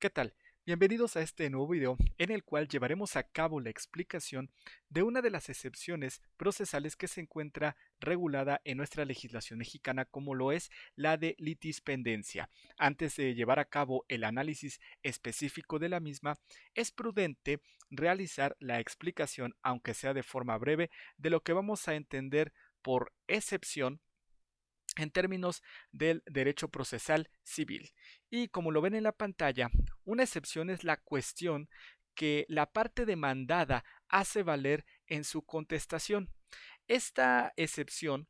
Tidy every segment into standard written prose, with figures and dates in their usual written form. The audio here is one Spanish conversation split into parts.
¿Qué tal? Bienvenidos a este nuevo video en el cual llevaremos a cabo la explicación de una de las excepciones procesales que se encuentra regulada en nuestra legislación mexicana, como lo es la de litispendencia. Antes de llevar a cabo el análisis específico de la misma, es prudente realizar la explicación, aunque sea de forma breve, de lo que vamos a entender por excepción en términos del derecho procesal civil. Y como lo ven en la pantalla, una excepción es la cuestión que la parte demandada hace valer en su contestación. Esta excepción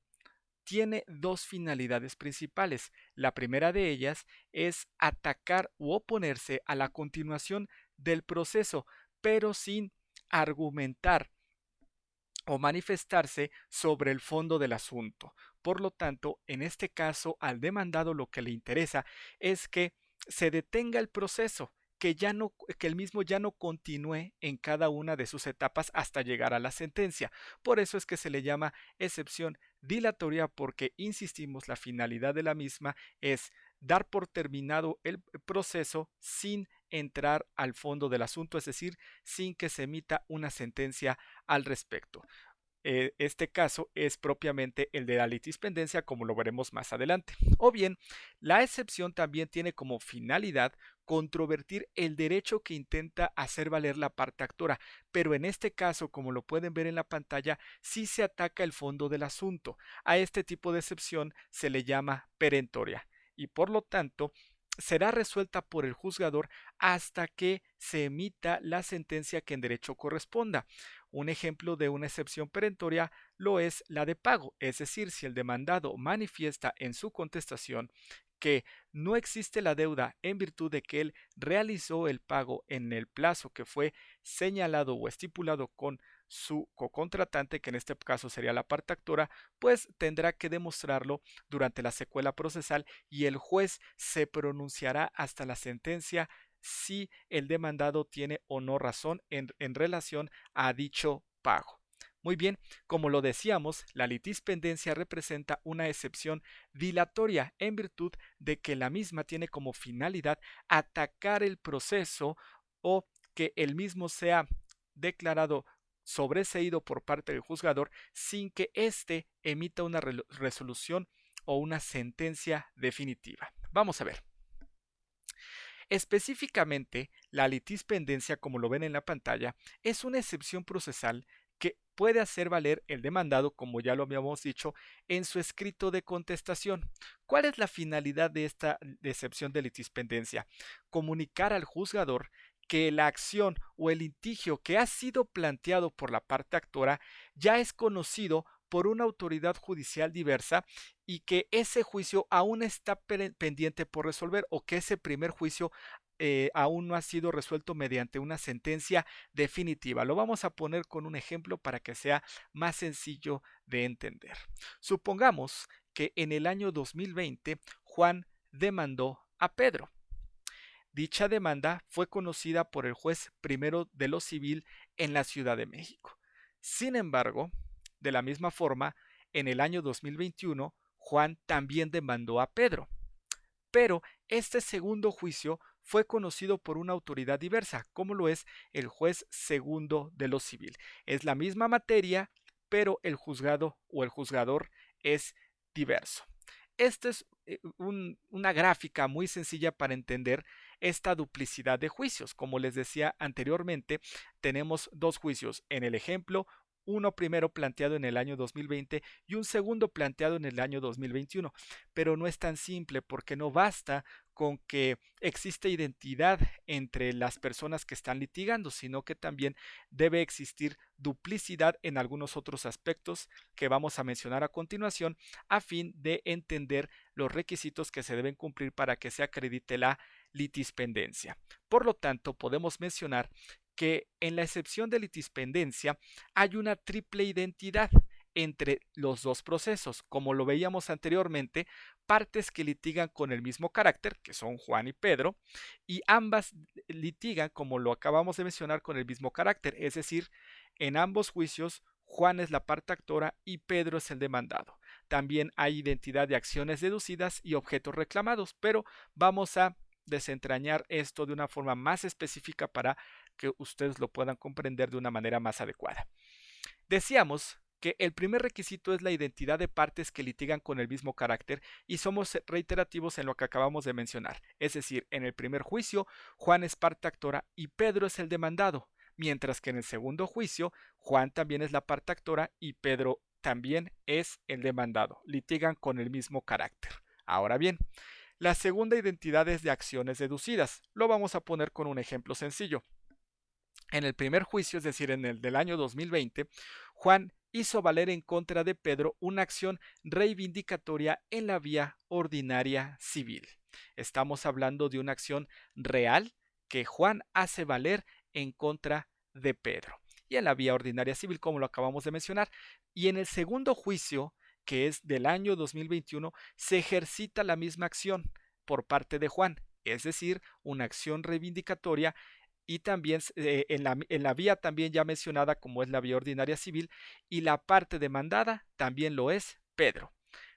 tiene dos finalidades principales. La primera de ellas es atacar u oponerse a la continuación del proceso, pero sin argumentar o manifestarse sobre el fondo del asunto. Por lo tanto, en este caso, al demandado lo que le interesa es que se detenga el proceso, que el mismo ya no continúe en cada una de sus etapas hasta llegar a la sentencia. Por eso es que se le llama excepción dilatoria, porque, insistimos, la finalidad de la misma es dar por terminado el proceso sin entrar al fondo del asunto, es decir, sin que se emita una sentencia al respecto. Este caso es propiamente el de la litispendencia, como lo veremos más adelante. O bien, la excepción también tiene como finalidad controvertir el derecho que intenta hacer valer la parte actora, pero en este caso, como lo pueden ver en la pantalla, sí se ataca el fondo del asunto. A este tipo de excepción se le llama perentoria y por lo tanto será resuelta por el juzgador hasta que se emita la sentencia que en derecho corresponda. Un ejemplo de una excepción perentoria lo es la de pago, es decir, si el demandado manifiesta en su contestación que no existe la deuda en virtud de que él realizó el pago en el plazo que fue señalado o estipulado con su cocontratante, que en este caso sería la parte actora, pues tendrá que demostrarlo durante la secuela procesal y el juez se pronunciará hasta la sentencia si el demandado tiene o no razón en relación a dicho pago. Muy bien, como lo decíamos, la litispendencia representa una excepción dilatoria en virtud de que la misma tiene como finalidad atacar el proceso o que el mismo sea declarado sobreseído por parte del juzgador sin que éste emita una resolución o una sentencia definitiva. Vamos a ver. Específicamente, la litispendencia, como lo ven en la pantalla, es una excepción procesal que puede hacer valer el demandado, como ya lo habíamos dicho, en su escrito de contestación. ¿Cuál es la finalidad de esta excepción de litispendencia? Comunicar al juzgador que la acción o el litigio que ha sido planteado por la parte actora ya es conocido por una autoridad judicial diversa y que ese juicio aún está pendiente por resolver, o que ese primer juicio aún no ha sido resuelto mediante una sentencia definitiva. Lo vamos a poner con un ejemplo para que sea más sencillo de entender. Supongamos que en el año 2020 Juan demandó a Pedro. Dicha demanda fue conocida por el juez primero de lo civil en la Ciudad de México. Sin embargo, de la misma forma, en el año 2021, Juan también demandó a Pedro. Pero este segundo juicio fue conocido por una autoridad diversa, como lo es el juez segundo de lo civil. Es la misma materia, pero el juzgado o el juzgador es diverso. Esta es una gráfica muy sencilla para entender esta duplicidad de juicios. Como les decía anteriormente, tenemos dos juicios. En el ejemplo, uno primero planteado en el año 2020 y un segundo planteado en el año 2021. Pero no es tan simple, porque no basta con que exista identidad entre las personas que están litigando, sino que también debe existir duplicidad en algunos otros aspectos que vamos a mencionar a continuación, a fin de entender los requisitos que se deben cumplir para que se acredite la litispendencia. Por lo tanto, podemos mencionar que en la excepción de litispendencia hay una triple identidad entre los dos procesos. Como lo veíamos anteriormente, partes que litigan con el mismo carácter, que son Juan y Pedro, y ambas litigan, como lo acabamos de mencionar, con el mismo carácter, es decir, en ambos juicios Juan es la parte actora y Pedro es el demandado. También hay identidad de acciones deducidas y objetos reclamados, pero vamos a desentrañar esto de una forma más específica para que ustedes lo puedan comprender de una manera más adecuada. Decíamos que el primer requisito es la identidad de partes que litigan con el mismo carácter y somos reiterativos en lo que acabamos de mencionar. Es decir, en el primer juicio, Juan es parte actora y Pedro es el demandado, mientras que en el segundo juicio, Juan también es la parte actora y Pedro también es el demandado. Litigan con el mismo carácter. Ahora bien, la segunda identidad es de acciones deducidas. Lo vamos a poner con un ejemplo sencillo. En el primer juicio, es decir, en el del año 2020, Juan hizo valer en contra de Pedro una acción reivindicatoria en la vía ordinaria civil. Estamos hablando de una acción real que Juan hace valer en contra de Pedro. Y en la vía ordinaria civil, como lo acabamos de mencionar. Y en el segundo juicio, que es del año 2021, se ejercita la misma acción por parte de Juan, es decir, una acción reivindicatoria y también en la vía también ya mencionada como es la vía ordinaria civil y la parte demandada también lo es Pedro.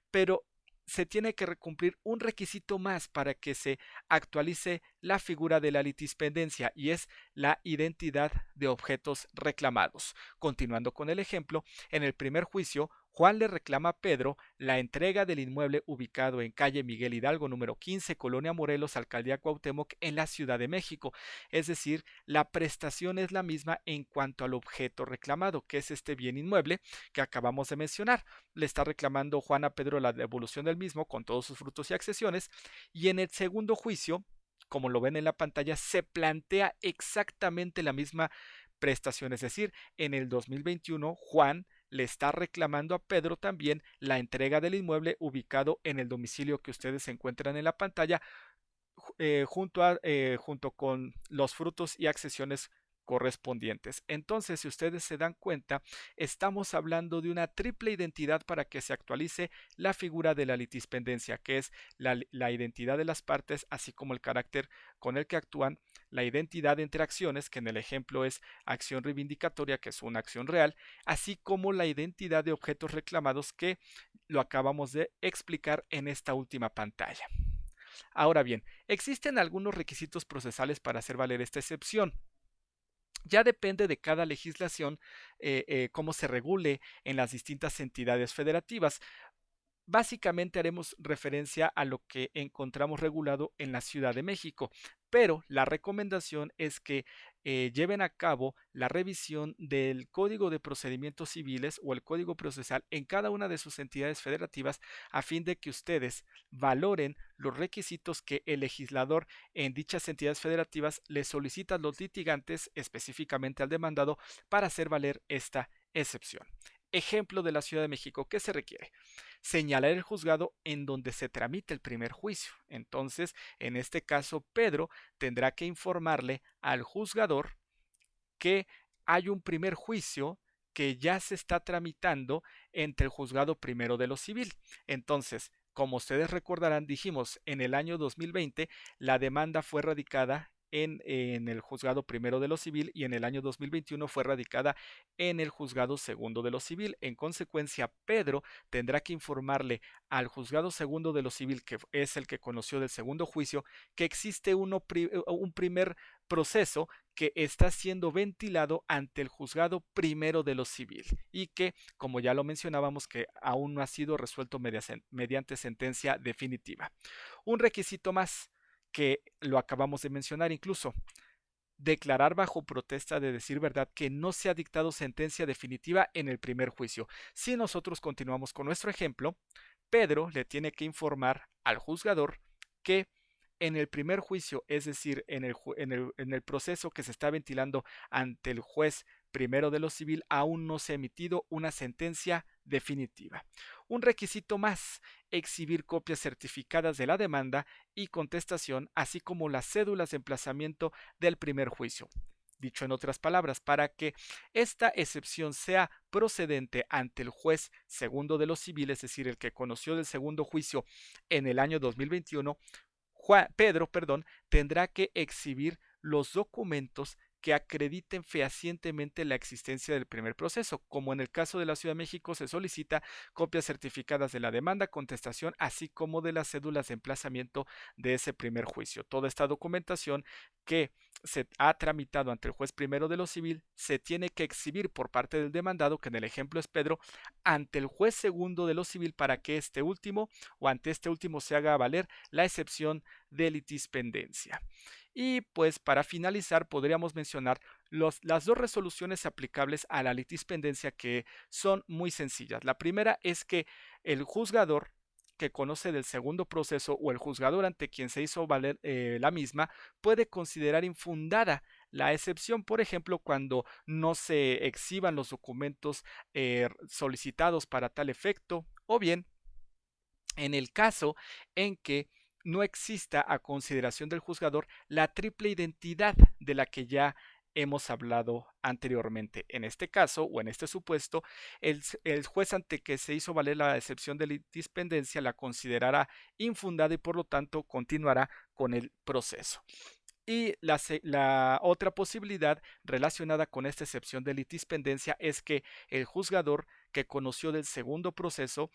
Pero se tiene que cumplir un requisito más para que se actualice la figura de la litispendencia y es la identidad de objetos reclamados. Continuando con el ejemplo, en el primer juicio, Juan le reclama a Pedro la entrega del inmueble ubicado en calle Miguel Hidalgo, número 15, Colonia Morelos, Alcaldía Cuauhtémoc, en la Ciudad de México. Es decir, la prestación es la misma en cuanto al objeto reclamado, que es este bien inmueble que acabamos de mencionar. Le está reclamando Juan a Pedro la devolución del mismo con todos sus frutos y accesiones. Y en el segundo juicio, como lo ven en la pantalla, se plantea exactamente la misma prestación. Es decir, en el 2021, Juan le está reclamando a Pedro también la entrega del inmueble ubicado en el domicilio que ustedes se encuentran en la pantalla, junto con los frutos y accesiones correspondientes. Entonces, si ustedes se dan cuenta, estamos hablando de una triple identidad para que se actualice la figura de la litispendencia, que es la identidad de las partes, así como el carácter con el que actúan, la identidad entre acciones, que en el ejemplo es acción reivindicatoria, que es una acción real, así como la identidad de objetos reclamados, que lo acabamos de explicar en esta última pantalla. Ahora bien, existen algunos requisitos procesales para hacer valer esta excepción. Ya depende de cada legislación cómo se regule en las distintas entidades federativas. Básicamente haremos referencia a lo que encontramos regulado en la Ciudad de México, pero la recomendación es que lleven a cabo la revisión del Código de Procedimientos Civiles o el Código Procesal en cada una de sus entidades federativas a fin de que ustedes valoren los requisitos que el legislador en dichas entidades federativas le solicita a los litigantes, específicamente al demandado, para hacer valer esta excepción. Ejemplo de la Ciudad de México, ¿qué se requiere? Señalar el juzgado en donde se tramite el primer juicio. Entonces, en este caso, Pedro tendrá que informarle al juzgador que hay un primer juicio que ya se está tramitando entre el juzgado primero de lo civil. Entonces, como ustedes recordarán, dijimos, en el año 2020 la demanda fue radicada en el juzgado primero de lo civil y en el año 2021 fue radicada en el juzgado segundo de lo civil. En consecuencia, Pedro tendrá que informarle al juzgado segundo de lo civil, que es el que conoció del segundo juicio, que existe un primer proceso que está siendo ventilado ante el juzgado primero de lo civil y que, como ya lo mencionábamos, que aún no ha sido resuelto mediante sentencia definitiva. Un requisito más que lo acabamos de mencionar incluso, declarar bajo protesta de decir verdad que no se ha dictado sentencia definitiva en el primer juicio. Si nosotros continuamos con nuestro ejemplo, Pedro le tiene que informar al juzgador que en el primer juicio, es decir, en el proceso que se está ventilando ante el juez primero de lo civil, aún no se ha emitido una sentencia definitiva. Un requisito más, exhibir copias certificadas de la demanda y contestación, así como las cédulas de emplazamiento del primer juicio. Dicho en otras palabras, para que esta excepción sea procedente ante el juez segundo de lo civil, es decir, el que conoció del segundo juicio en el año 2021, Pedro tendrá que exhibir los documentos que acrediten fehacientemente la existencia del primer proceso. Como en el caso de la Ciudad de México, se solicita copias certificadas de la demanda, contestación, así como de las cédulas de emplazamiento de ese primer juicio. Toda esta documentación que se ha tramitado ante el juez primero de lo civil se tiene que exhibir por parte del demandado, que en el ejemplo es Pedro, ante el juez segundo de lo civil para que este último o ante este último se haga valer la excepción de litispendencia. Y pues para finalizar podríamos mencionar las dos resoluciones aplicables a la litispendencia, que son muy sencillas. La primera es que el juzgador que conoce del segundo proceso o el juzgador ante quien se hizo valer la misma puede considerar infundada la excepción, por ejemplo, cuando no se exhiban los documentos solicitados para tal efecto, o bien en el caso en que no exista a consideración del juzgador la triple identidad de la que ya hemos hablado anteriormente. En este caso o en este supuesto, el juez ante que se hizo valer la excepción de litispendencia la considerará infundada y por lo tanto continuará con el proceso. Y la otra posibilidad relacionada con esta excepción de litispendencia es que el juzgador que conoció del segundo proceso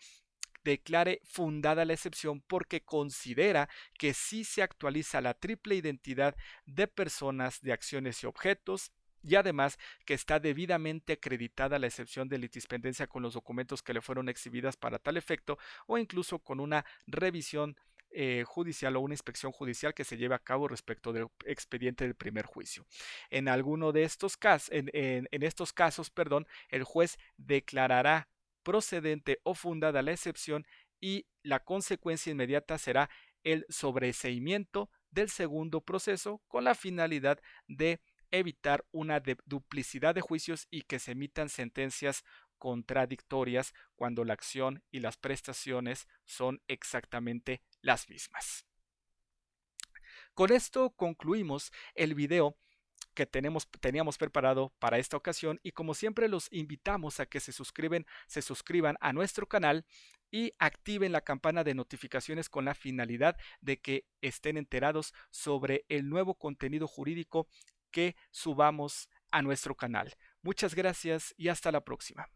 declare fundada la excepción porque considera que sí se actualiza la triple identidad de personas, de acciones y objetos, y además que está debidamente acreditada la excepción de litispendencia con los documentos que le fueron exhibidas para tal efecto, o incluso con una revisión judicial o una inspección judicial que se lleve a cabo respecto del expediente del primer juicio. En alguno de estos casos, en estos casos, perdón, el juez declarará procedente o fundada la excepción y la consecuencia inmediata será el sobreseimiento del segundo proceso con la finalidad de evitar una duplicidad de juicios y que se emitan sentencias contradictorias cuando la acción y las prestaciones son exactamente las mismas. Con esto concluimos el video que teníamos preparado para esta ocasión, y como siempre los invitamos a que se suscriban a nuestro canal y activen la campana de notificaciones con la finalidad de que estén enterados sobre el nuevo contenido jurídico que subamos a nuestro canal. Muchas gracias y hasta la próxima.